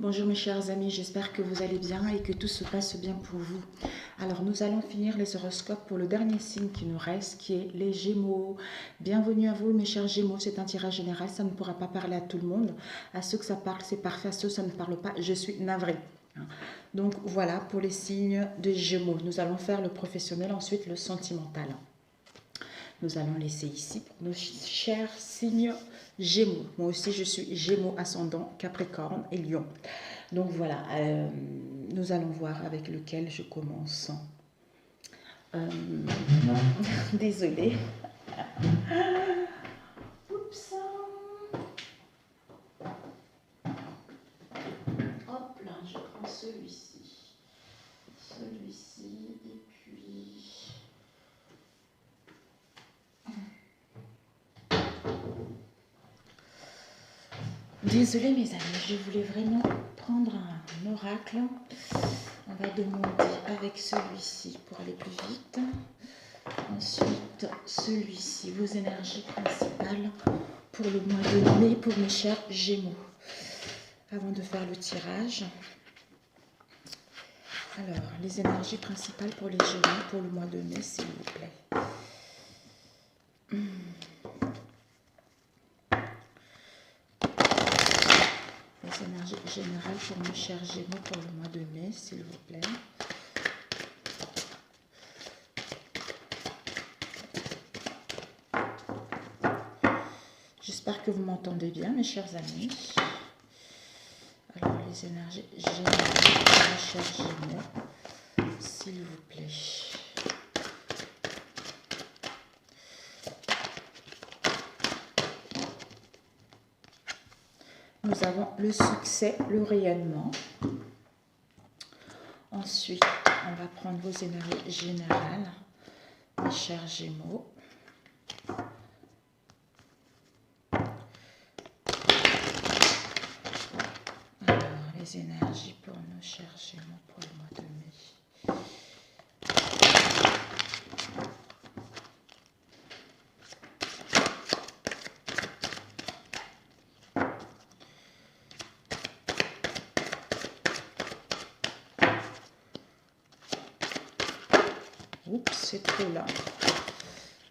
Bonjour mes chers amis, j'espère que vous allez bien et que tout se passe bien pour vous. Alors nous allons finir les horoscopes pour le dernier signe qui nous reste, qui est les Gémeaux. Bienvenue à vous mes chers Gémeaux, c'est un tirage général, ça ne pourra pas parler à tout le monde. À ceux que ça parle, c'est parfait, à ceux que ça ne parle pas, je suis navrée. Donc voilà pour les signes de Gémeaux. Nous allons faire le professionnel, ensuite le sentimental. Nous allons laisser ici pour nos chers signes Gémeaux. Moi aussi, je suis Gémeaux ascendant Capricorne et Lion. Donc voilà, nous allons voir avec lequel je commence. Désolée. Oups. Hop là, je prends celui-ci. Celui-ci et puis... Désolée mes amis, je voulais vraiment prendre un oracle. On va demander avec celui-ci pour aller plus vite. Ensuite, celui-ci, vos énergies principales pour le mois de mai pour mes chers Gémeaux. Avant de faire le tirage. Alors, les énergies principales pour les Gémeaux pour le mois de mai, s'il vous plaît. Les énergies générales pour mes chers Gémeaux pour le mois de mai, s'il vous plaît. J'espère que vous m'entendez bien, mes chers amis. Alors, les énergies générales pour mes chers Gémeaux, s'il vous plaît. Nous avons le succès, le rayonnement. Ensuite, on va prendre vos énergies générales, mes chers Gémeaux. Alors, les énergies pour nos chers Gémeaux pour le mois de mai. Oups, c'est trop là.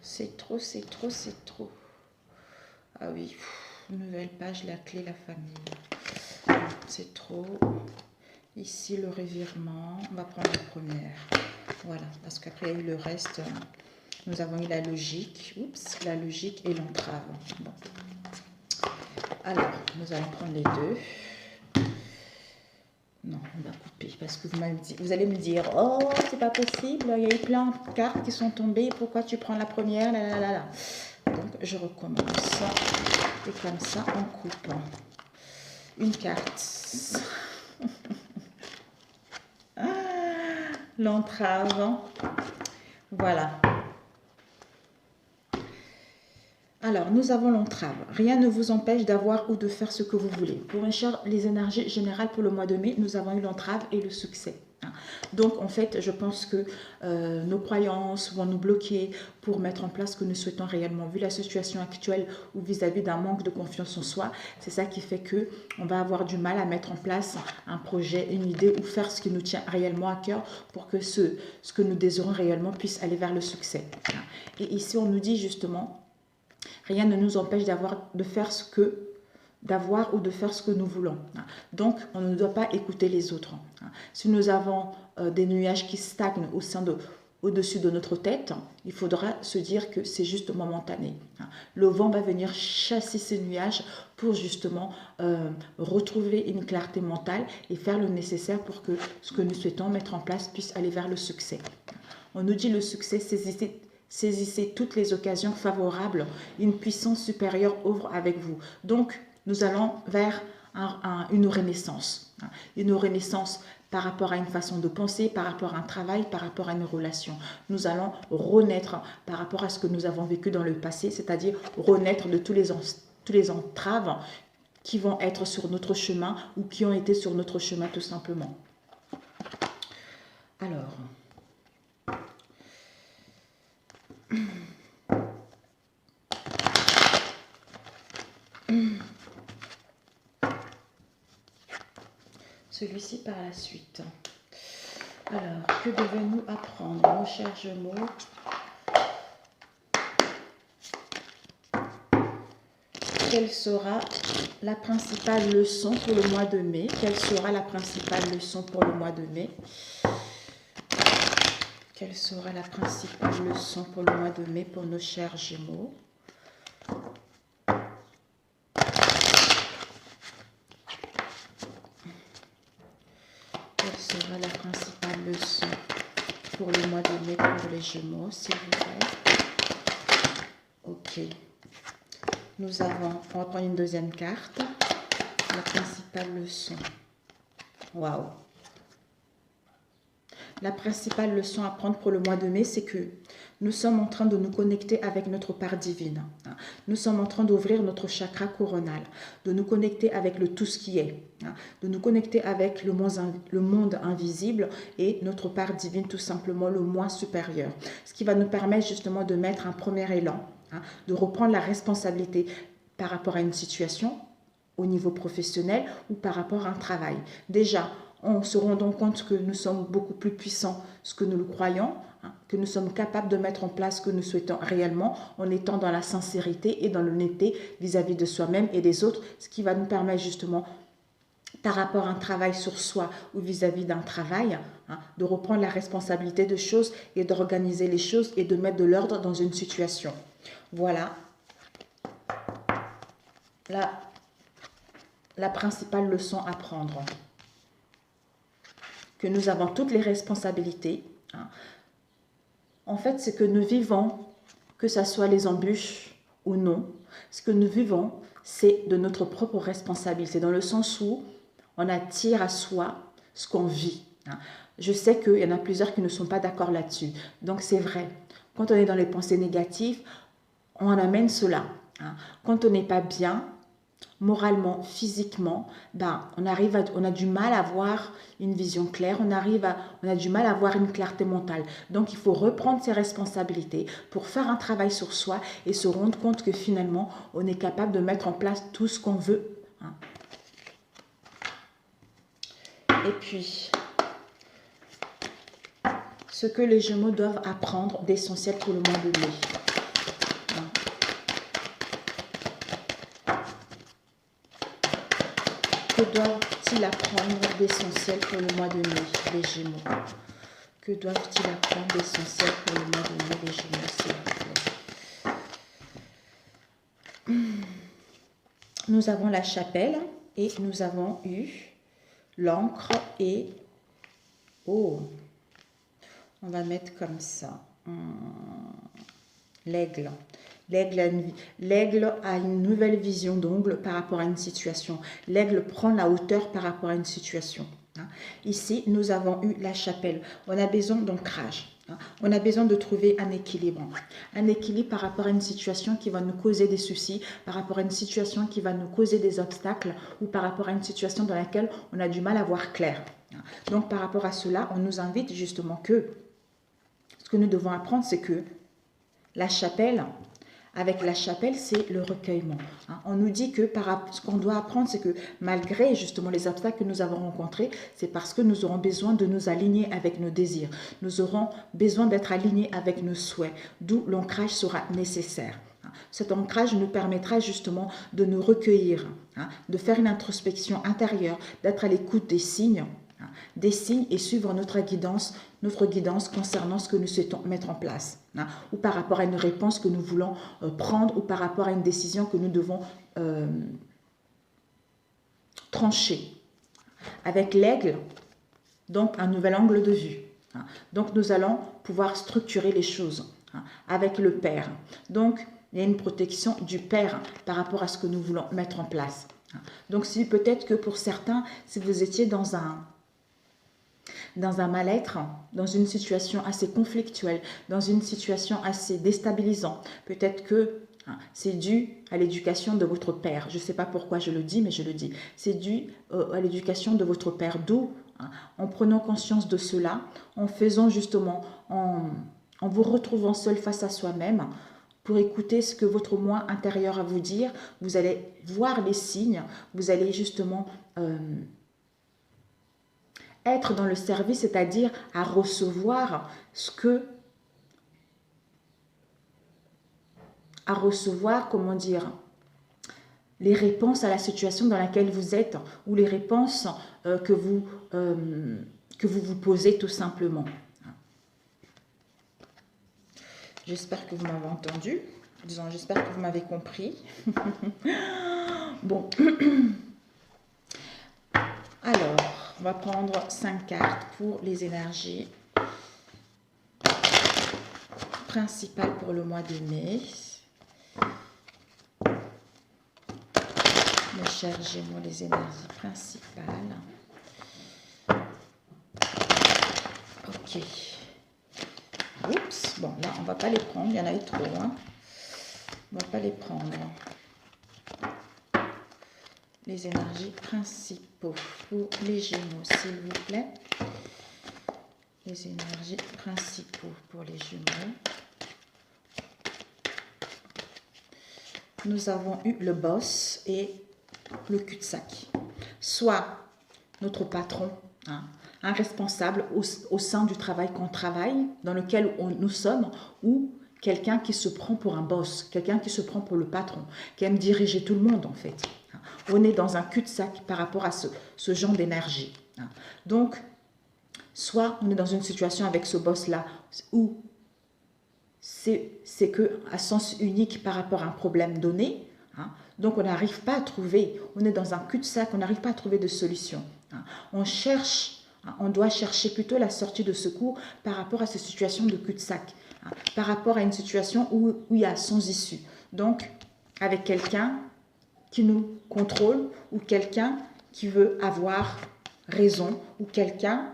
C'est trop, c'est trop, c'est trop. Ah oui, nouvelle page, la clé, la famille. C'est trop. Ici, le revirement. On va prendre la première. Voilà, parce qu'après, il y a eu le reste. Nous avons eu la logique. Oups, la logique et l'entrave. Bon. Alors, nous allons prendre les deux. Non, on va couper parce que vous allez me dire, oh, c'est pas possible, il y a eu plein de cartes qui sont tombées, pourquoi tu prends la première, là, là, là, là. Donc, je recommence. Et comme ça, on coupe. Une carte. L'entrave. Voilà. Alors, nous avons l'entrave. Rien ne vous empêche d'avoir ou de faire ce que vous voulez. Pour mes chers, les énergies générales pour le mois de mai, nous avons eu l'entrave et le succès. Donc, en fait, je pense que nos croyances vont nous bloquer pour mettre en place ce que nous souhaitons réellement. Vu la situation actuelle ou vis-à-vis d'un manque de confiance en soi, c'est ça qui fait que on va avoir du mal à mettre en place un projet, une idée ou faire ce qui nous tient réellement à cœur pour que ce que nous désirons réellement puisse aller vers le succès. Et ici, on nous dit justement... Rien ne nous empêche d'avoir ou de faire ce que nous voulons. Donc, on ne doit pas écouter les autres. Si nous avons des nuages qui stagnent au-dessus de notre tête, il faudra se dire que c'est juste momentané. Le vent va venir chasser ces nuages pour justement retrouver une clarté mentale et faire le nécessaire pour que ce que nous souhaitons mettre en place puisse aller vers le succès. On nous dit le succès, saisissez toutes les occasions favorables, une puissance supérieure ouvre avec vous. Donc, nous allons vers une renaissance. Une renaissance par rapport à une façon de penser, par rapport à un travail, par rapport à une relation. Nous allons renaître par rapport à ce que nous avons vécu dans le passé, c'est-à-dire renaître de tous les entraves qui vont être sur notre chemin ou qui ont été sur notre chemin tout simplement. Alors... celui-ci par la suite. Alors, que devons-nous apprendre, nos chers Gémeaux? Quelle sera la principale leçon pour le mois de mai? Quelle sera la principale leçon pour le mois de mai? Quelle sera la principale leçon pour le mois de mai pour nos chers Gémeaux? Quelle sera la principale leçon pour le mois de mai pour les Gémeaux, s'il vous plaît? Ok. Nous avons, on va prendre une deuxième carte. La principale leçon. Waouh! La principale leçon à prendre pour le mois de mai, c'est que nous sommes en train de nous connecter avec notre part divine. Nous sommes en train d'ouvrir notre chakra coronal, de nous connecter avec le tout ce qui est, de nous connecter avec le monde invisible et notre part divine, tout simplement le moi supérieur. Ce qui va nous permettre justement de mettre un premier élan, de reprendre la responsabilité par rapport à une situation au niveau professionnel ou par rapport à un travail. Déjà, on se rend donc compte que nous sommes beaucoup plus puissants que nous le croyons, que nous sommes capables de mettre en place ce que nous souhaitons réellement en étant dans la sincérité et dans l'honnêteté vis-à-vis de soi-même et des autres, ce qui va nous permettre justement, par rapport à un travail sur soi ou vis-à-vis d'un travail, de reprendre la responsabilité de choses et d'organiser les choses et de mettre de l'ordre dans une situation. Voilà la principale leçon à prendre. Que nous avons toutes les responsabilités. En fait, ce que nous vivons, que ce soit les embûches ou non, ce que nous vivons, c'est de notre propre responsabilité, dans le sens où on attire à soi ce qu'on vit. Je sais qu'il y en a plusieurs qui ne sont pas d'accord là-dessus. Donc c'est vrai, quand on est dans les pensées négatives, on amène cela. Quand on n'est pas bien, moralement, physiquement, on a du mal à avoir une vision claire, on a du mal à avoir une clarté mentale. Donc, il faut reprendre ses responsabilités pour faire un travail sur soi et se rendre compte que finalement, on est capable de mettre en place tout ce qu'on veut. Et puis, ce que les Gémeaux doivent apprendre d'essentiel pour le mois de mai. Que doivent-ils apprendre d'essentiel pour le mois de mai, les Gémeaux? Que doivent-ils apprendre d'essentiel pour le mois de mai, les Gémeaux, s'il vous plaît? Nous avons la chapelle et nous avons eu l'encre et... Oh, on va mettre comme ça. L'aigle. L'aigle a une nouvelle vision d'ongle par rapport à une situation. L'aigle prend la hauteur par rapport à une situation. Ici, nous avons eu la chapelle. On a besoin d'ancrage. On a besoin de trouver un équilibre. Un équilibre par rapport à une situation qui va nous causer des soucis, par rapport à une situation qui va nous causer des obstacles ou par rapport à une situation dans laquelle on a du mal à voir clair. Donc, par rapport à cela, on nous invite justement que ce que nous devons apprendre, c'est que la chapelle, avec la chapelle, c'est le recueillement. On nous dit que ce qu'on doit apprendre, c'est que malgré justement les obstacles que nous avons rencontrés, c'est parce que nous aurons besoin de nous aligner avec nos désirs. Nous aurons besoin d'être alignés avec nos souhaits, d'où l'ancrage sera nécessaire. Cet ancrage nous permettra justement de nous recueillir, de faire une introspection intérieure, d'être à l'écoute des signes et suivre notre guidance concernant ce que nous souhaitons mettre en place, ou par rapport à une réponse que nous voulons prendre, ou par rapport à une décision que nous devons trancher. Avec l'aigle, donc un nouvel angle de vue. Donc nous allons pouvoir structurer les choses avec le Père. Donc il y a une protection du Père par rapport à ce que nous voulons mettre en place. Donc si peut-être que pour certains, si vous étiez dans un mal-être, dans une situation assez conflictuelle, dans une situation assez déstabilisante. Peut-être que c'est dû à l'éducation de votre père. Je ne sais pas pourquoi je le dis, mais je le dis. C'est dû à l'éducation de votre père. D'où, en prenant conscience de cela, en faisant justement, en vous retrouvant seul face à soi-même, pour écouter ce que votre moi intérieur a à vous dire, vous allez voir les signes, vous allez justement Être dans le service, c'est-à-dire à recevoir comment dire, les réponses à la situation dans laquelle vous êtes ou les réponses que vous vous posez tout simplement. J'espère que vous m'avez entendu. Disons, j'espère que vous m'avez compris. Bon. Alors, on va prendre 5 cartes pour les énergies principales pour le mois de mai. Mes chers Gémeaux, les énergies principales. Ok. Oups. Bon, là, on ne va pas les prendre. Il y en a eu trop. Hein. On ne va pas les prendre. Les énergies principaux pour les Gémeaux, s'il vous plaît. Les énergies principaux pour les Gémeaux. Nous avons eu le boss et le cul-de-sac. Soit notre patron, hein, un responsable au sein du travail qu'on travaille, dans lequel nous sommes, ou quelqu'un qui se prend pour un boss, quelqu'un qui se prend pour le patron, qui aime diriger tout le monde en fait. On est dans un cul-de-sac par rapport à ce genre d'énergie. Donc, soit on est dans une situation avec ce boss-là où c'est que à sens unique par rapport à un problème donné. Donc, on n'arrive pas à trouver, on est dans un cul-de-sac, on n'arrive pas à trouver de solution. On cherche, on doit chercher plutôt la sortie de secours par rapport à cette situation de cul-de-sac, par rapport à une situation où il y a sans issue. Donc, avec quelqu'un qui nous contrôle ou quelqu'un qui veut avoir raison ou quelqu'un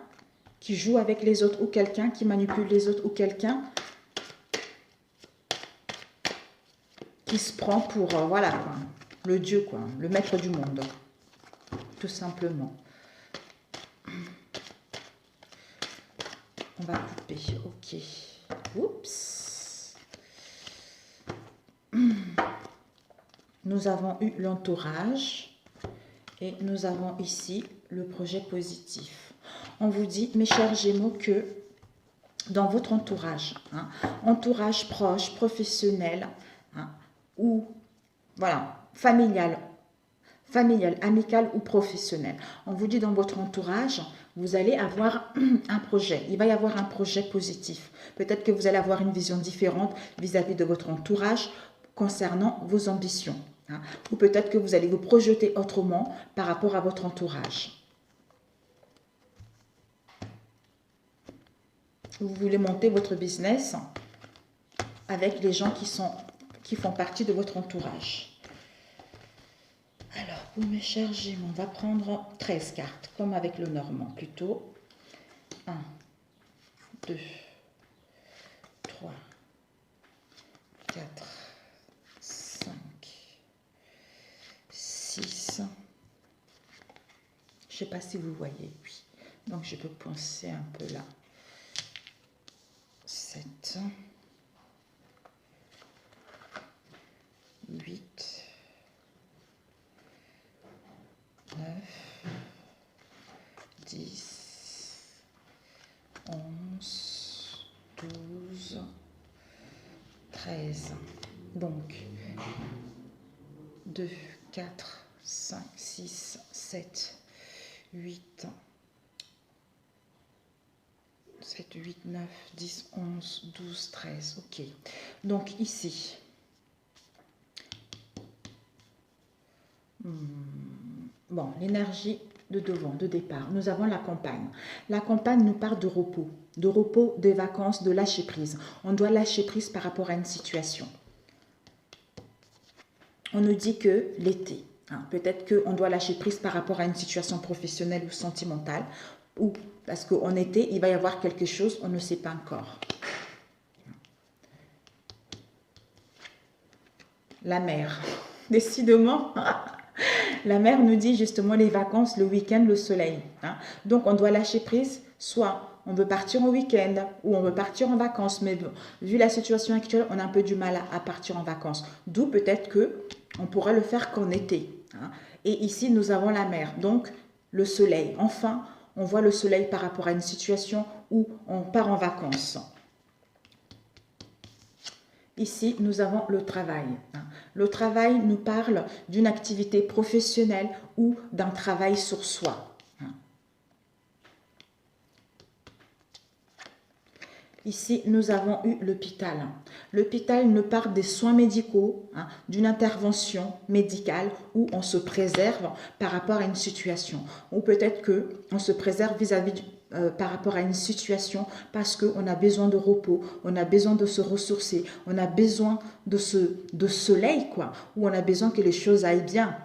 qui joue avec les autres ou quelqu'un qui manipule les autres ou quelqu'un qui se prend pour, voilà, quoi, le dieu, quoi, le maître du monde, tout simplement. On va couper, ok. Oups. Nous avons eu l'entourage et nous avons ici le projet positif. On vous dit, mes chers Gémeaux, que dans votre entourage, entourage proche, professionnel, ou voilà, familial, amical ou professionnel. On vous dit dans votre entourage, vous allez avoir un projet. Il va y avoir un projet positif. Peut-être que vous allez avoir une vision différente vis-à-vis de votre entourage concernant vos ambitions. Ou peut-être que vous allez vous projeter autrement par rapport à votre entourage. Vous voulez monter votre business avec les gens qui font partie de votre entourage. Alors, pour mes chers Gémeaux, on va prendre 13 cartes, comme avec le normand plutôt. 1, 2, 3, 4, 5, 6. Je ne sais pas si vous voyez, oui. Donc, je peux penser un peu là. 7. 8, 9, 10, 11, 12, 13. Donc, 2, 4, 5, 6, 7, 8, 7, 8, 9, 10, 11, 12, 13. Ok. Donc, ici... Bon, l'énergie de devant, de départ. Nous avons la campagne. La campagne nous parle de repos, des vacances, de lâcher prise. On doit lâcher prise par rapport à une situation. On nous dit que l'été, peut-être qu'on doit lâcher prise par rapport à une situation professionnelle ou sentimentale, ou parce qu'en été, il va y avoir quelque chose, on ne sait pas encore. La mer, décidément. La mère nous dit justement les vacances, le week-end, le soleil. Donc, on doit lâcher prise. Soit on veut partir en week-end ou on veut partir en vacances. Mais bon, vu la situation actuelle, on a un peu du mal à partir en vacances. D'où peut-être qu'on pourrait le faire qu'en été. Et ici, nous avons la mer. Donc, le soleil. Enfin, on voit le soleil par rapport à une situation où on part en vacances. Ici, nous avons le travail. Le travail nous parle d'une activité professionnelle ou d'un travail sur soi. Ici, nous avons eu l'hôpital. L'hôpital nous parle des soins médicaux, d'une intervention médicale où on se préserve par rapport à une situation. Ou peut-être qu'on se préserve par rapport à une situation parce qu'on a besoin de repos, on a besoin de se ressourcer, on a besoin de soleil, quoi, ou on a besoin que les choses aillent bien.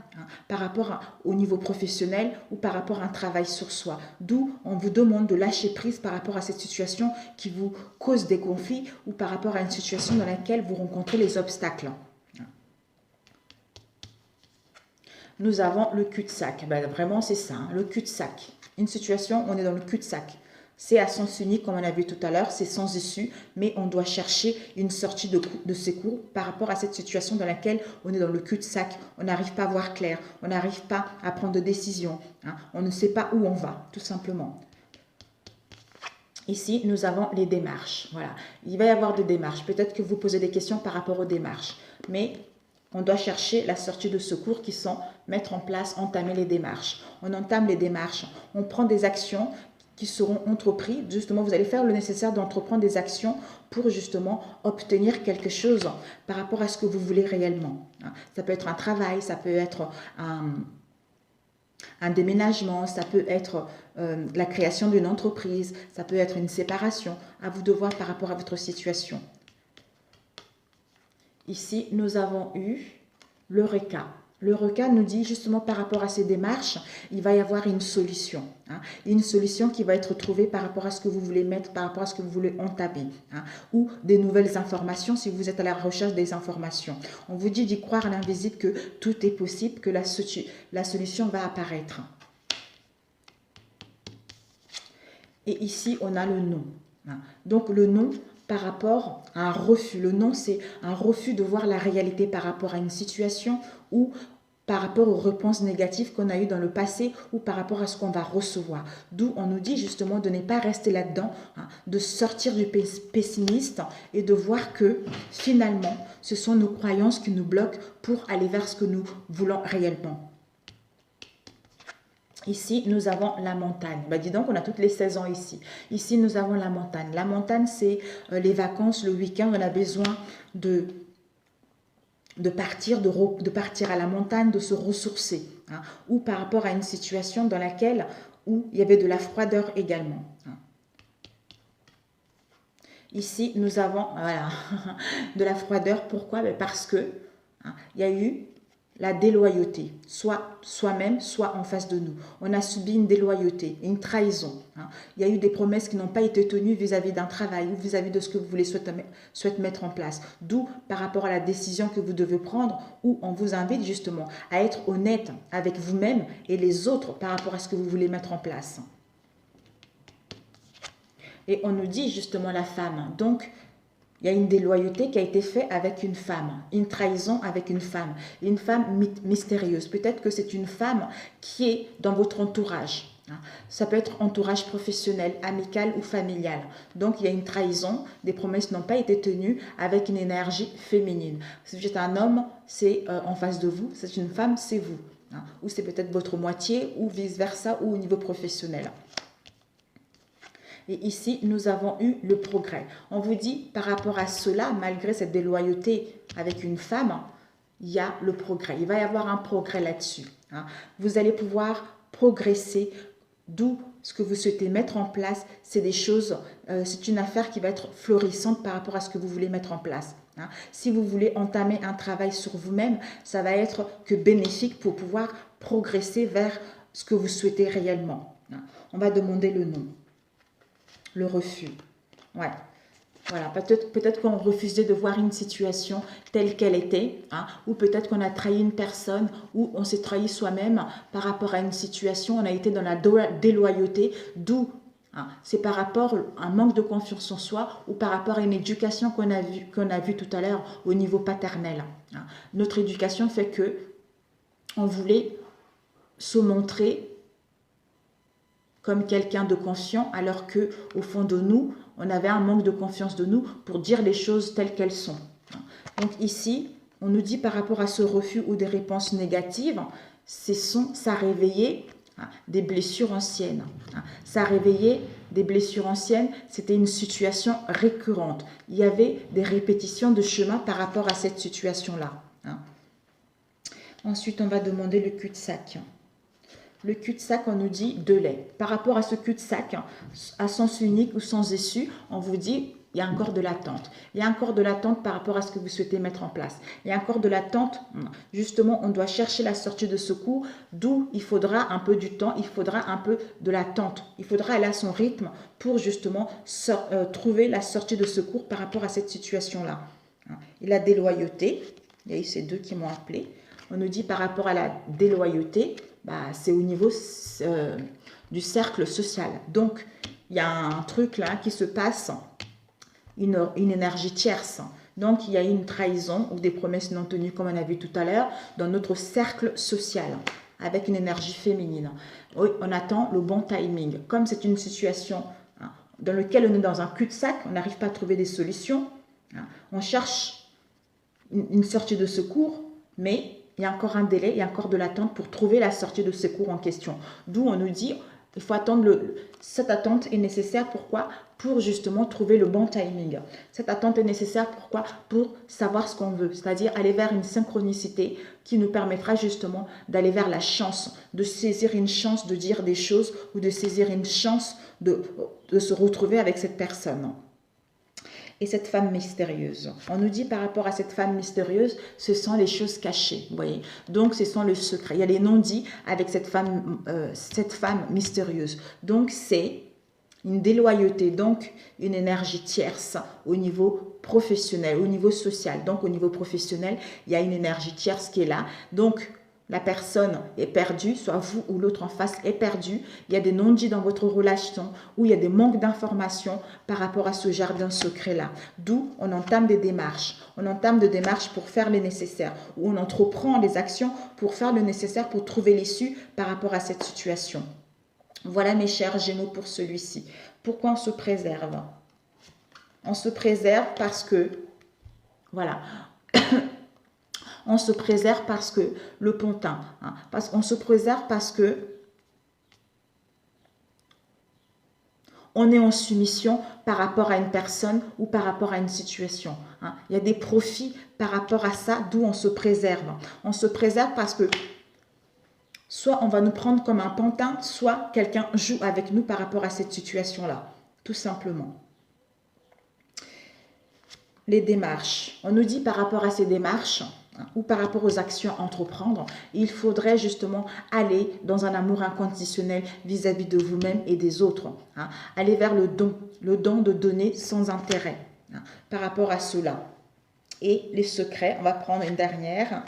Par rapport au niveau professionnel ou par rapport à un travail sur soi. D'où on vous demande de lâcher prise par rapport à cette situation qui vous cause des conflits ou par rapport à une situation dans laquelle vous rencontrez les obstacles. Nous avons le cul-de-sac. Ben, vraiment, c'est ça, le cul-de-sac. Une situation, on est dans le cul-de-sac. C'est à sens unique, comme on a vu tout à l'heure, c'est sans issue, mais on doit chercher une sortie de secours par rapport à cette situation dans laquelle on est dans le cul-de-sac. On n'arrive pas à voir clair, on n'arrive pas à prendre de décision. On ne sait pas où on va, tout simplement. Ici, nous avons les démarches. Voilà, il va y avoir des démarches. Peut-être que vous posez des questions par rapport aux démarches, mais on doit chercher la sortie de secours qui sont mettre en place, entamer les démarches. On entame les démarches, on prend des actions qui seront entreprises. Justement, vous allez faire le nécessaire d'entreprendre des actions pour justement obtenir quelque chose par rapport à ce que vous voulez réellement. Ça peut être un travail, ça peut être un déménagement, ça peut être la création d'une entreprise, ça peut être une séparation. À vous de voir par rapport à votre situation. Ici, nous avons eu l'Eureka. L'Eureka nous dit justement par rapport à ces démarches, il va y avoir une solution. Une solution qui va être trouvée par rapport à ce que vous voulez mettre, par rapport à ce que vous voulez entamer. Ou des nouvelles informations si vous êtes à la recherche des informations. On vous dit d'y croire à l'invisible que tout est possible, que la solution va apparaître. Et ici, on a le non. Donc le non par rapport à un refus. Le non, c'est un refus de voir la réalité par rapport à une situation ou par rapport aux réponses négatives qu'on a eues dans le passé ou par rapport à ce qu'on va recevoir. D'où on nous dit justement de ne pas rester là-dedans, de sortir du pessimiste et de voir que finalement, ce sont nos croyances qui nous bloquent pour aller vers ce que nous voulons réellement. Ici, nous avons la montagne. Dis donc, on a toutes les saisons ici. Ici, nous avons la montagne. La montagne, c'est les vacances, le week-end. On a besoin de partir à la montagne, de se ressourcer. Ou par rapport à une situation dans laquelle où il y avait de la froideur également. Ici, nous avons de la froideur. Pourquoi? Parce que il y a eu la déloyauté, soit soi-même, soit en face de nous. On a subi une déloyauté, une trahison. Il y a eu des promesses qui n'ont pas été tenues vis-à-vis d'un travail ou vis-à-vis de ce que vous voulez souhaiter mettre en place. D'où, par rapport à la décision que vous devez prendre, où on vous invite justement à être honnête avec vous-même et les autres par rapport à ce que vous voulez mettre en place. Et on nous dit justement la femme. Donc, il y a une déloyauté qui a été faite avec une femme, une trahison avec une femme mystérieuse. Peut-être que c'est une femme qui est dans votre entourage. Ça peut être entourage professionnel, amical ou familial. Donc, il y a une trahison, des promesses n'ont pas été tenues avec une énergie féminine. Si vous êtes un homme, c'est en face de vous. Si c'est une femme, c'est vous. Ou c'est peut-être votre moitié ou vice-versa ou au niveau professionnel. Et ici, nous avons eu le progrès. On vous dit, par rapport à cela, malgré cette déloyauté avec une femme, il y a le progrès. Il va y avoir un progrès là-dessus. Vous allez pouvoir progresser, d'où ce que vous souhaitez mettre en place. C'est des choses, c'est une affaire qui va être florissante par rapport à ce que vous voulez mettre en place. Si vous voulez entamer un travail sur vous-même, ça va être que bénéfique pour pouvoir progresser vers ce que vous souhaitez réellement. On va demander le nom. Le refus. Ouais. Voilà, peut-être qu'on refusait de voir une situation telle qu'elle était, ou peut-être qu'on a trahi une personne, ou on s'est trahi soi-même par rapport à une situation, on a été dans la déloyauté, d'où c'est par rapport à un manque de confiance en soi ou par rapport à une éducation qu'on a vu tout à l'heure au niveau paternel. Notre éducation fait que on voulait se montrer comme quelqu'un de conscient, alors que au fond de nous, on avait un manque de confiance de nous pour dire les choses telles qu'elles sont. Donc ici, on nous dit par rapport à ce refus ou des réponses négatives, ça a réveillé des blessures anciennes. Ça a réveillé des blessures anciennes, c'était une situation récurrente. Il y avait des répétitions de chemin par rapport à cette situation-là. Ensuite, on va demander le cul-de-sac. Le cul-de-sac, on nous dit de lait. Par rapport à ce cul-de-sac, à sens unique ou sans issue, on vous dit il y a encore de l'attente. Il y a encore de l'attente par rapport à ce que vous souhaitez mettre en place. Il y a encore de l'attente. Justement, on doit chercher la sortie de secours, d'où il faudra un peu du temps, il faudra un peu de l'attente. Il faudra aller à son rythme pour justement trouver la sortie de secours par rapport à cette situation-là. Et la déloyauté, il y a eu ces deux qui m'ont appelé. On nous dit par rapport à la déloyauté, c'est au niveau du cercle social. Donc, il y a un truc là qui se passe, une énergie tierce. Donc, il y a une trahison ou des promesses non tenues, comme on a vu tout à l'heure, dans notre cercle social, avec une énergie féminine. Oui, on attend le bon timing. Comme c'est une situation dans laquelle on est dans un cul-de-sac, on n'arrive pas à trouver des solutions, on cherche une sortie de secours, mais il y a encore un délai, il y a encore de l'attente pour trouver la sortie de secours en question. D'où on nous dit, il faut attendre, cette attente est nécessaire, pourquoi? Pour justement trouver le bon timing. Cette attente est nécessaire, pourquoi? Pour savoir ce qu'on veut, c'est-à-dire aller vers une synchronicité qui nous permettra justement d'aller vers la chance, de saisir une chance de dire des choses ou de saisir une chance de se retrouver avec cette personne. Et cette femme mystérieuse. On nous dit par rapport à cette femme mystérieuse, ce sont les choses cachées, vous voyez. Donc, ce sont les secrets. Il y a les non-dits avec cette femme mystérieuse. Donc, c'est une déloyauté, donc une énergie tierce au niveau professionnel, au niveau social. Donc, au niveau professionnel, il y a une énergie tierce qui est là. Donc, la personne est perdue, soit vous ou l'autre en face est perdu. Il y a des non-dits dans votre relation ou il y a des manques d'informations par rapport à ce jardin secret-là. D'où on entame des démarches. On entame des démarches pour faire le nécessaire ou on entreprend des actions pour faire le nécessaire pour trouver l'issue par rapport à cette situation. Voilà mes chers Gémeaux pour celui-ci. Pourquoi on se préserve? On se préserve parce que, voilà, on se préserve parce que le pontin, on se préserve parce que on est en soumission par rapport à une personne ou par rapport à une situation. Il y a des profits par rapport à ça, d'où on se préserve. On se préserve parce que soit on va nous prendre comme un pantin, soit quelqu'un joue avec nous par rapport à cette situation-là, tout simplement. Les démarches. On nous dit par rapport à ces démarches, ou par rapport aux actions à entreprendre, il faudrait justement aller dans un amour inconditionnel vis-à-vis de vous-même et des autres. Aller vers le don de donner sans intérêt par rapport à cela. Et les secrets, on va prendre une dernière.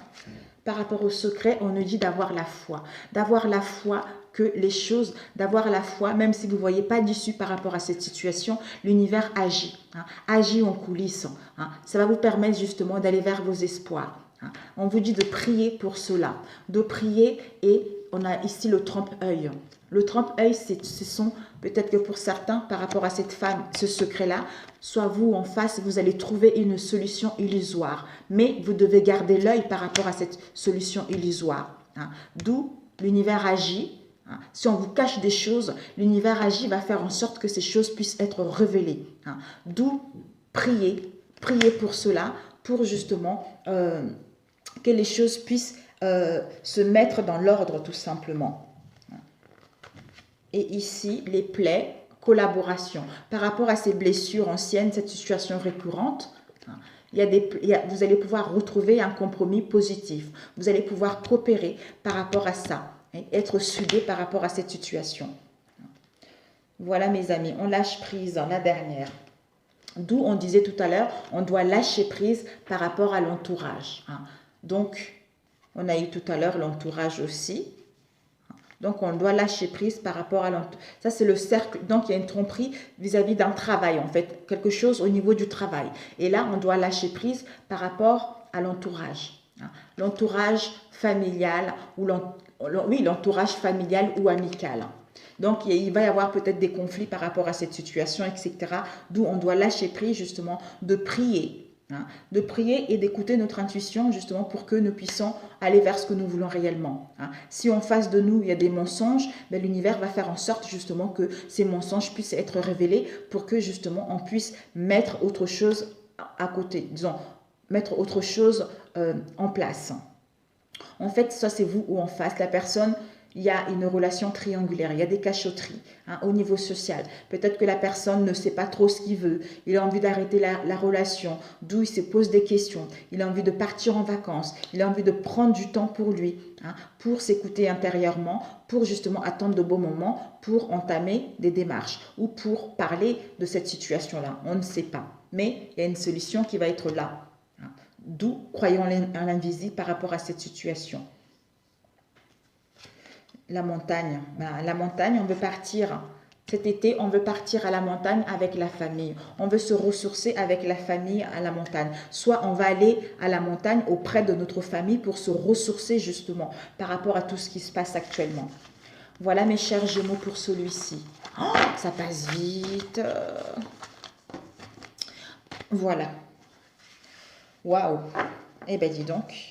Par rapport aux secrets, on nous dit d'avoir la foi. D'avoir la foi que les choses, d'avoir la foi, même si vous ne voyez pas d'issue par rapport à cette situation, l'univers agit. Agit en coulisses. Ça va vous permettre justement d'aller vers vos espoirs. On vous dit de prier pour cela, de prier et on a ici le trompe-œil. Le trompe-œil, ce sont peut-être que pour certains, par rapport à cette femme, ce secret-là, soit vous en face, vous allez trouver une solution illusoire. Mais vous devez garder l'œil par rapport à cette solution illusoire. D'où l'univers agit. Si on vous cache des choses, l'univers agit, va faire en sorte que ces choses puissent être révélées. D'où prier pour cela, pour justement que les choses puissent se mettre dans l'ordre tout simplement. Et ici, les plaies, collaboration. Par rapport à ces blessures anciennes, cette situation récurrente, vous allez pouvoir retrouver un compromis positif. Vous allez pouvoir coopérer par rapport à ça, et être soudés par rapport à cette situation. Voilà mes amis, on lâche prise, la dernière. D'où on disait tout à l'heure, on doit lâcher prise par rapport à l'entourage. Donc, on a eu tout à l'heure l'entourage aussi. Donc, on doit lâcher prise par rapport à l'entourage. Ça, c'est le cercle. Donc, il y a une tromperie vis-à-vis d'un travail, en fait. Quelque chose au niveau du travail. Et là, on doit lâcher prise par rapport à l'entourage. L'entourage familial, l'entourage familial ou amical. Donc, il va y avoir peut-être des conflits par rapport à cette situation, etc. D'où on doit lâcher prise, justement, de prier. Hein, de prier et d'écouter notre intuition, justement, pour que nous puissions aller vers ce que nous voulons réellement. Hein. Si en face de nous, il y a des mensonges, ben, l'univers va faire en sorte, justement, que ces mensonges puissent être révélés pour que, justement, on puisse mettre autre chose à côté, disons, mettre autre chose en place. En fait, ça c'est vous ou en face, la personne, il y a une relation triangulaire, il y a des cachotteries hein, au niveau social. Peut-être que la personne ne sait pas trop ce qu'il veut, il a envie d'arrêter la relation, d'où il se pose des questions, il a envie de partir en vacances, il a envie de prendre du temps pour lui, hein, pour s'écouter intérieurement, pour justement attendre de bons moments, pour entamer des démarches ou pour parler de cette situation-là. On ne sait pas, mais il y a une solution qui va être là. Hein. D'où croyons à l'invisible par rapport à cette situation. La montagne. La montagne, on veut partir. Cet été, on veut partir à la montagne avec la famille. On veut se ressourcer avec la famille à la montagne. Soit on va aller à la montagne auprès de notre famille pour se ressourcer justement par rapport à tout ce qui se passe actuellement. Voilà mes chers Gémeaux pour celui-ci. Oh, ça passe vite. Voilà. Waouh. Eh bien, dis donc.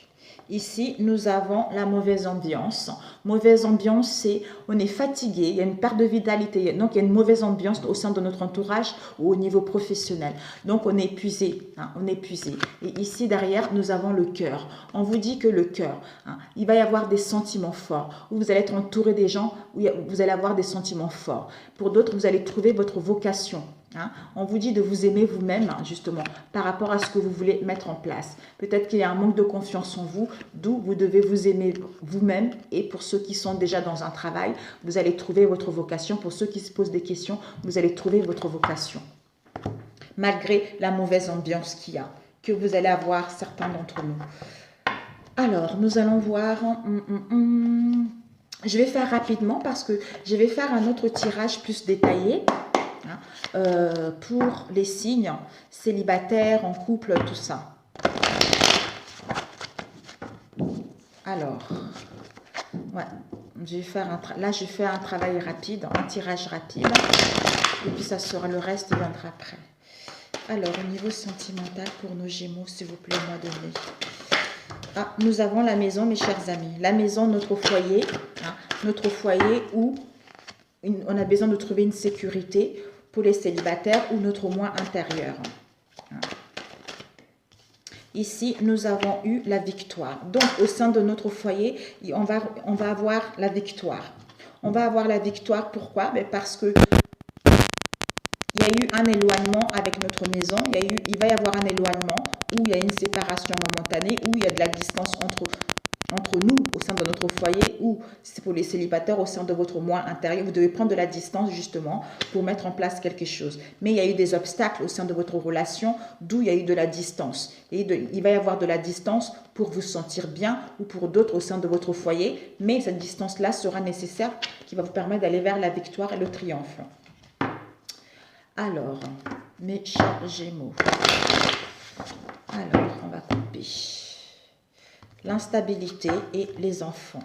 Ici, nous avons la mauvaise ambiance. Mauvaise ambiance, c'est on est fatigué, il y a une perte de vitalité. Donc, il y a une mauvaise ambiance au sein de notre entourage ou au niveau professionnel. Donc, on est épuisé. Hein, on est épuisé. Et ici, derrière, nous avons le cœur. On vous dit que le cœur, hein, il va y avoir des sentiments forts. Où vous allez être entouré des gens où vous allez avoir des sentiments forts. Pour d'autres, vous allez trouver votre vocation. Hein, on vous dit de vous aimer vous-même, hein, justement, par rapport à ce que vous voulez mettre en place. Peut-être qu'il y a un manque de confiance en vous, d'où vous devez vous aimer vous-même. Et pour ceux qui sont déjà dans un travail, vous allez trouver votre vocation. Pour ceux qui se posent des questions, vous allez trouver votre vocation. Malgré la mauvaise ambiance qu'il y a, que vous allez avoir certains d'entre nous. Alors, nous allons voir... Je vais faire rapidement parce que je vais faire un autre tirage plus détaillé. Pour les signes célibataires, en couple, tout ça. Alors, ouais, je vais faire là je fais un travail rapide, un tirage rapide, et puis ça sera le reste viendra après. Alors, au niveau sentimental pour nos Gémeaux, s'il vous plaît, mois de mai. Ah, nous avons la maison, mes chers amis. La maison, notre foyer, hein, notre foyer où on a besoin de trouver une sécurité pour les célibataires ou notre moi intérieur. Ici, nous avons eu la victoire. Donc, au sein de notre foyer, on va avoir la victoire. On va avoir la victoire, pourquoi? Parce que il y a eu un éloignement avec notre maison. Il va y avoir un éloignement où il y a une séparation momentanée, où il y a de la distance entre nous au sein de notre foyer, ou c'est pour les célibataires au sein de votre moi intérieur. Vous devez prendre de la distance justement pour mettre en place quelque chose. Mais il y a eu des obstacles au sein de votre relation, d'où il y a eu de la distance. Et il va y avoir de la distance pour vous sentir bien ou pour d'autres au sein de votre foyer. Mais cette distance-là sera nécessaire qui va vous permettre d'aller vers la victoire et le triomphe. Alors, mes chers Gémeaux. Alors, on va couper. L'instabilité et les enfants.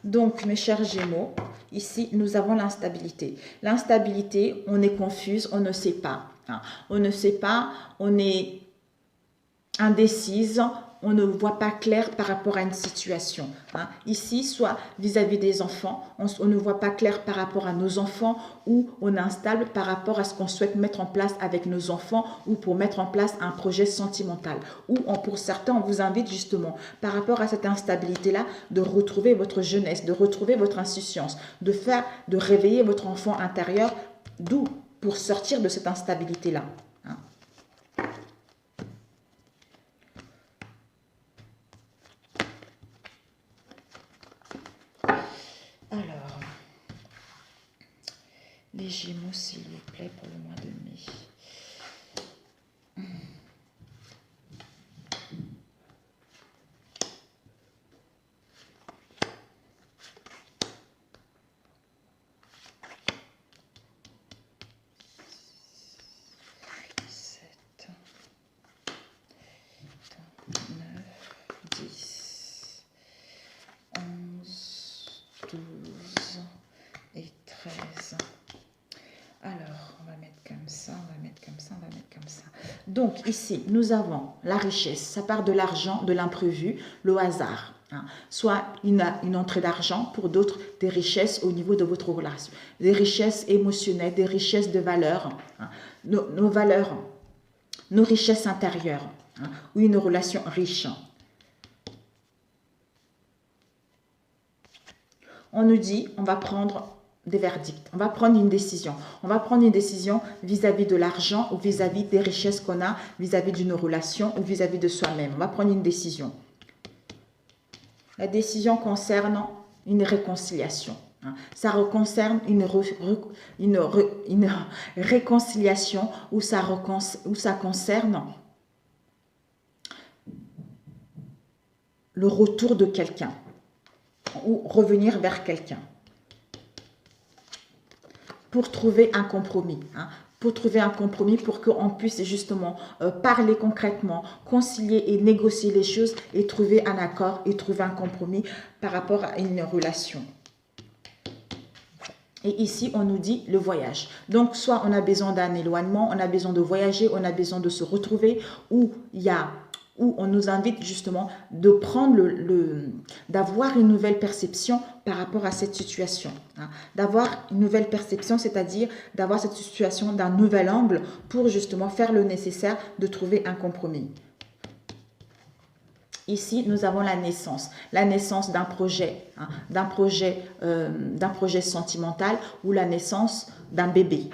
Donc, mes chers Gémeaux, ici, nous avons l'instabilité. L'instabilité, on est confuse, on ne sait pas. Hein. On ne sait pas, on est indécise, on ne voit pas clair par rapport à une situation. Hein. Ici, soit vis-à-vis des enfants, on ne voit pas clair par rapport à nos enfants ou on est instable par rapport à ce qu'on souhaite mettre en place avec nos enfants ou pour mettre en place un projet sentimental. Ou pour certains, on vous invite justement par rapport à cette instabilité-là de retrouver votre jeunesse, de retrouver votre insouciance, de réveiller votre enfant intérieur, d'où pour sortir de cette instabilité-là. Hein. Alors, les Gémeaux, s'il vous plaît, pour le mois de mai. 7, 9, 10, 11, 12, Donc ici, nous avons la richesse. Ça part de l'argent, de l'imprévu, le hasard. Soit une entrée d'argent, pour d'autres, des richesses au niveau de votre relation. Des richesses émotionnelles, des richesses de valeurs. Nos valeurs, nos richesses intérieures. Ou une relation riche. On nous dit, on va prendre des verdicts, on va prendre une décision. On va prendre une décision vis-à-vis de l'argent ou vis-à-vis des richesses qu'on a, vis-à-vis d'une relation ou vis-à-vis de soi-même. On va prendre une décision. La décision concerne une réconciliation. Ça concerne une réconciliation où ça concerne le retour de quelqu'un ou revenir vers quelqu'un pour trouver un compromis. Pour trouver un compromis, pour qu'on puisse justement parler concrètement, concilier et négocier les choses et trouver un accord et trouver un compromis par rapport à une relation. Et ici, on nous dit le voyage. Donc, soit on a besoin d'un éloignement, on a besoin de voyager, on a besoin de se retrouver, ou on nous invite justement de prendre d'avoir une nouvelle perception par rapport à cette situation. D'avoir une nouvelle perception, c'est-à-dire d'avoir cette situation d'un nouvel angle pour justement faire le nécessaire de trouver un compromis. Ici, nous avons la naissance d'un projet, d'un projet sentimental ou la naissance d'un bébé.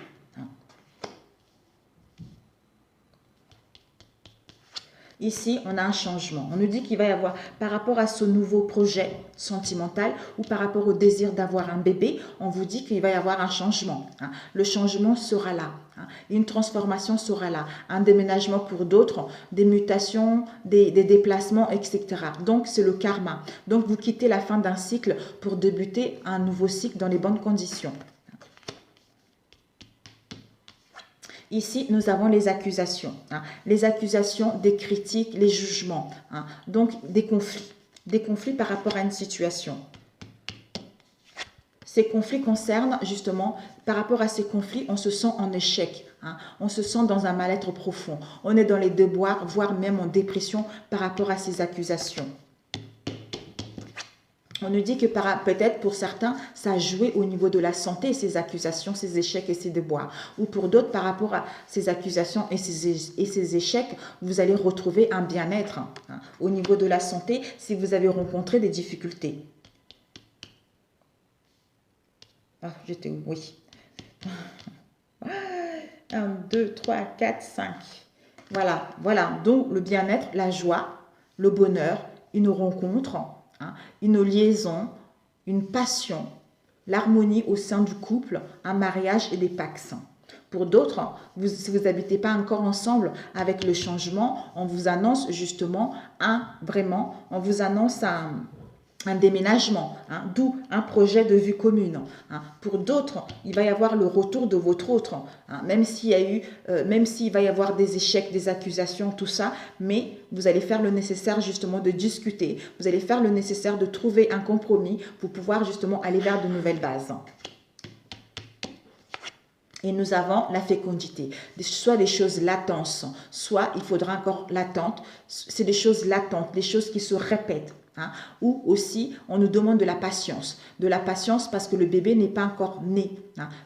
Ici, on a un changement. On nous dit qu'il va y avoir, par rapport à ce nouveau projet sentimental ou par rapport au désir d'avoir un bébé, on vous dit qu'il va y avoir un changement. Le changement sera là. Une transformation sera là. Un déménagement pour d'autres, des mutations, des déplacements, etc. Donc, c'est le karma. Donc, vous quittez la fin d'un cycle pour débuter un nouveau cycle dans les bonnes conditions. Ici, nous avons les accusations. Les accusations, des critiques, les jugements. Donc, des conflits. Des conflits par rapport à une situation. Ces conflits concernent justement, par rapport à ces conflits, on se sent en échec. On se sent dans un mal-être profond. On est dans les déboires, voire même en dépression par rapport à ces accusations. On nous dit que peut-être pour certains, ça a joué au niveau de la santé, ces accusations, ces échecs et ces déboires. Ou pour d'autres, par rapport à ces accusations et ces échecs, vous allez retrouver un bien-être. Au niveau de la santé, si vous avez rencontré des difficultés. Ah, j'étais où? Oui. 1, 2, 3, 4, 5. Voilà. Donc, le bien-être, la joie, le bonheur, une rencontre, une liaison, une passion, l'harmonie au sein du couple, un mariage et des pax. Pour d'autres, si vous n'habitez pas encore ensemble, avec le changement, on vous annonce justement on vous annonce un déménagement, d'où un projet de vie commune. Pour d'autres, il va y avoir le retour de votre autre, même s'il va y avoir des échecs, des accusations, tout ça, mais vous allez faire le nécessaire justement de discuter, vous allez faire le nécessaire de trouver un compromis pour pouvoir justement aller vers de nouvelles bases. Et nous avons la fécondité, soit des choses latentes, soit il faudra encore l'attente, c'est des choses latentes, des choses qui se répètent. Ou aussi, on nous demande de la patience parce que le bébé n'est pas encore né,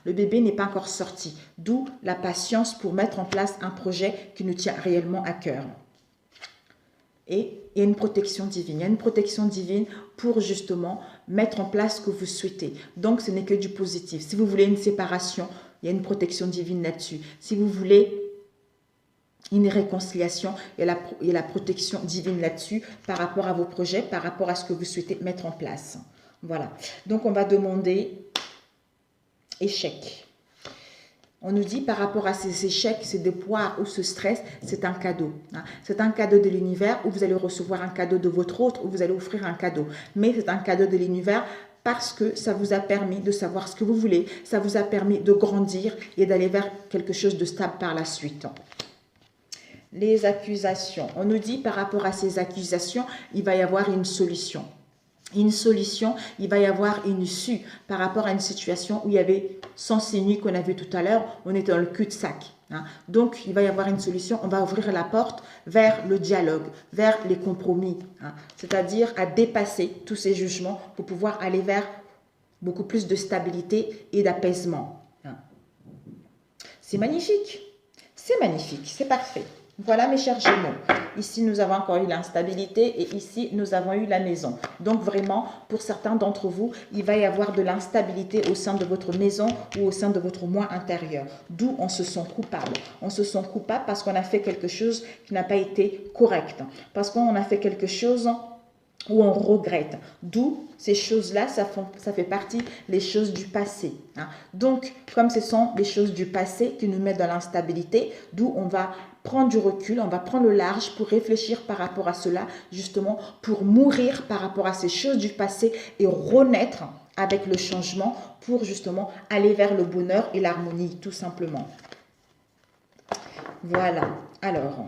le bébé n'est pas encore sorti, d'où la patience pour mettre en place un projet qui nous tient réellement à cœur. Et il y a une protection divine, pour justement mettre en place ce que vous souhaitez. Donc, ce n'est que du positif. Si vous voulez une séparation, il y a une protection divine là-dessus. Si vous voulez une réconciliation, il y a la protection divine là-dessus par rapport à vos projets, par rapport à ce que vous souhaitez mettre en place. Voilà. Donc, on va demander échec. On nous dit par rapport à ces échecs, ces déboires ou ce stress, c'est un cadeau. C'est un cadeau de l'univers où vous allez recevoir un cadeau de votre autre, où vous allez offrir un cadeau. Mais c'est un cadeau de l'univers parce que ça vous a permis de savoir ce que vous voulez, ça vous a permis de grandir et d'aller vers quelque chose de stable par la suite. Les accusations. On nous dit par rapport à ces accusations, il va y avoir une solution. une solution, il va y avoir une issue par rapport à une situation où il y avait sens unique qu'on a vu tout à l'heure, on était dans le cul-de-sac. Donc, il va y avoir une solution, on va ouvrir la porte vers le dialogue, vers les compromis, c'est-à-dire à dépasser tous ces jugements pour pouvoir aller vers beaucoup plus de stabilité et d'apaisement. C'est magnifique, c'est parfait. Voilà mes chers Gémeaux, ici nous avons encore eu l'instabilité et ici nous avons eu la maison. Donc vraiment, pour certains d'entre vous, il va y avoir de l'instabilité au sein de votre maison ou au sein de votre moi intérieur. D'où on se sent coupable. On se sent coupable parce qu'on a fait quelque chose qui n'a pas été correct. Parce qu'on a fait quelque chose où on regrette. D'où ces choses-là, ça fait partie des choses du passé. Donc, comme ce sont des choses du passé qui nous mettent dans l'instabilité, d'où on va prendre du recul, on va prendre le large pour réfléchir par rapport à cela, justement pour mourir par rapport à ces choses du passé et renaître avec le changement pour justement aller vers le bonheur et l'harmonie, tout simplement. Voilà. Alors,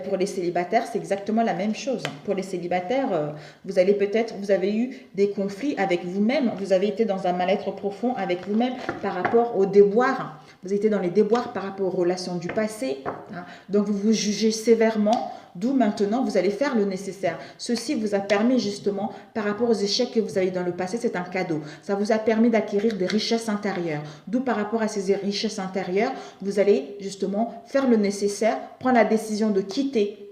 pour les célibataires, c'est exactement la même chose. Pour les célibataires, vous avez eu des conflits avec vous-même, vous avez été dans un mal-être profond avec vous-même par rapport aux déboires. Vous étiez dans les déboires par rapport aux relations du passé. Donc, vous vous jugez sévèrement, d'où maintenant, vous allez faire le nécessaire. Ceci vous a permis justement, par rapport aux échecs que vous avez eu dans le passé, c'est un cadeau. Ça vous a permis d'acquérir des richesses intérieures. D'où par rapport à ces richesses intérieures, vous allez justement faire le nécessaire, prendre la décision de quitter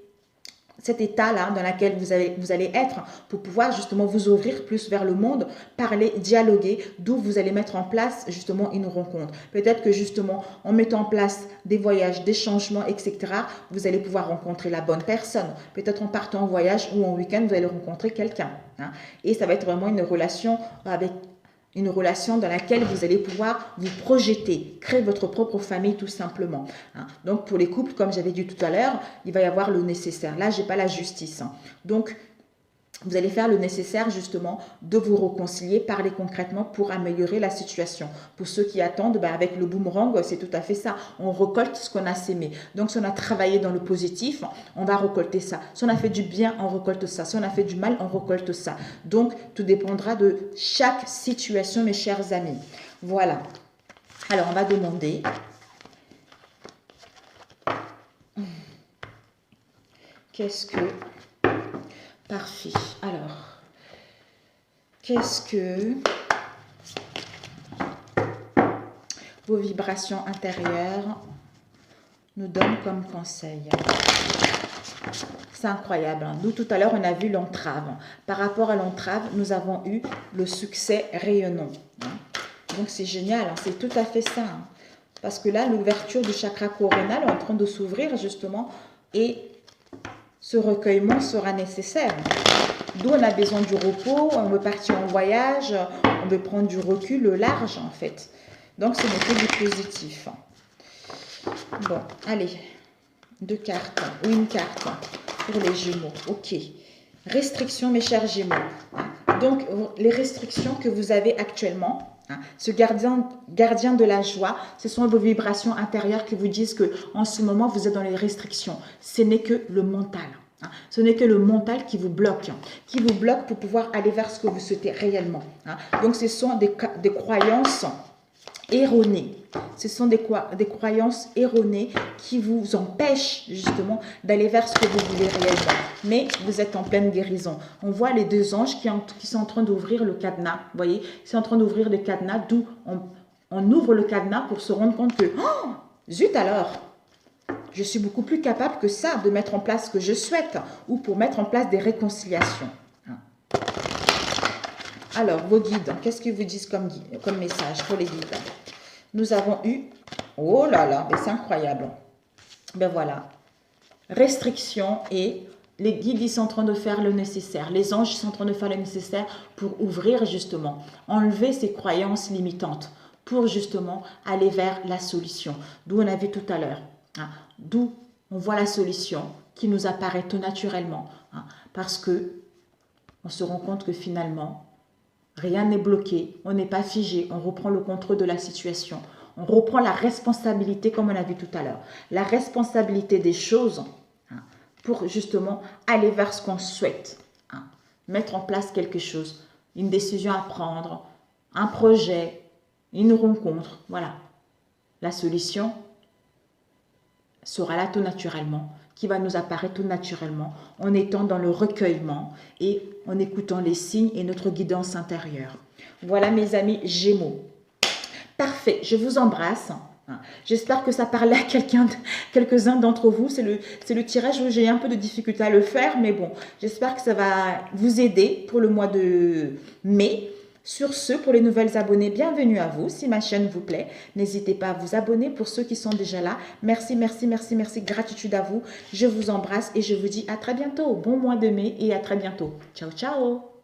cet état-là dans lequel vous allez être pour pouvoir justement vous ouvrir plus vers le monde, parler, dialoguer, d'où vous allez mettre en place justement une rencontre. Peut-être que justement en mettant en place des voyages, des changements, etc., vous allez pouvoir rencontrer la bonne personne. Peut-être en partant en voyage ou en week-end, vous allez rencontrer quelqu'un. Et ça va être vraiment une relation dans laquelle vous allez pouvoir vous projeter, créer votre propre famille tout simplement. Donc pour les couples, comme j'avais dit tout à l'heure, il va y avoir le nécessaire. Là, je n'ai pas la justice. Donc, vous allez faire le nécessaire justement de vous réconcilier, parler concrètement pour améliorer la situation. Pour ceux qui attendent, avec le boomerang, c'est tout à fait ça. On récolte ce qu'on a sémé. Donc si on a travaillé dans le positif, on va récolter ça. Si on a fait du bien, on récolte ça. Si on a fait du mal, on récolte ça. Donc tout dépendra de chaque situation, mes chers amis. Voilà. Alors on va demander... Qu'est-ce que... Parfait. Alors, qu'est-ce que vos vibrations intérieures nous donnent comme conseil? C'est incroyable. Nous, tout à l'heure, on a vu l'entrave. Par rapport à l'entrave, nous avons eu le succès rayonnant. Donc, c'est génial. C'est tout à fait ça. Parce que là, l'ouverture du chakra coronal est en train de s'ouvrir, justement, et ce recueillement sera nécessaire. D'où on a besoin du repos, on veut partir en voyage, on veut prendre du recul, le large en fait. Donc ce n'est que du positif. Bon, allez, 2 cartes ou une carte pour les Gémeaux. Ok. Restrictions, mes chers Gémeaux. Donc les restrictions que vous avez actuellement, ce gardien de la joie, ce sont vos vibrations intérieures qui vous disent que en ce moment vous êtes dans les restrictions. Ce n'est que le mental. Ce n'est que le mental qui vous bloque pour pouvoir aller vers ce que vous souhaitez réellement. Donc ce sont des croyances erronées. Ce sont des croyances erronées qui vous empêchent justement d'aller vers ce que vous voulez réellement. Mais vous êtes en pleine guérison. On voit les 2 anges qui sont en train d'ouvrir le cadenas. Vous voyez, ils sont en train d'ouvrir le cadenas, d'où on ouvre le cadenas pour se rendre compte que, oh, zut alors, je suis beaucoup plus capable que ça de mettre en place ce que je souhaite ou pour mettre en place des réconciliations. Alors, vos guides, qu'est-ce qu'ils vous disent comme message pour les guides? Nous avons eu, oh là là, c'est incroyable. Ben voilà, restrictions et les guides ils sont en train de faire le nécessaire. Les anges sont en train de faire le nécessaire pour ouvrir justement, enlever ces croyances limitantes pour justement aller vers la solution. D'où on a vu tout à l'heure. D'où on voit la solution qui nous apparaît tout naturellement. Parce que on se rend compte que finalement, rien n'est bloqué, on n'est pas figé, on reprend le contrôle de la situation. On reprend la responsabilité comme on a vu tout à l'heure. La responsabilité des choses pour justement aller vers ce qu'on souhaite. mettre en place quelque chose, une décision à prendre, un projet, une rencontre. Voilà. La solution sera là tout naturellement, qui va nous apparaître tout naturellement en étant dans le recueillement et en écoutant les signes et notre guidance intérieure. Voilà mes amis Gémeaux. Parfait, je vous embrasse. J'espère que ça parlait à quelques-uns d'entre vous. C'est le tirage où j'ai un peu de difficulté à le faire, mais bon, j'espère que ça va vous aider pour le mois de mai. Sur ce, pour les nouvelles abonnés, bienvenue à vous. Si ma chaîne vous plaît, n'hésitez pas à vous abonner. Pour ceux qui sont déjà là, merci, merci, merci, merci. Gratitude à vous. Je vous embrasse et je vous dis à très bientôt. Bon mois de mai et à très bientôt. Ciao, ciao.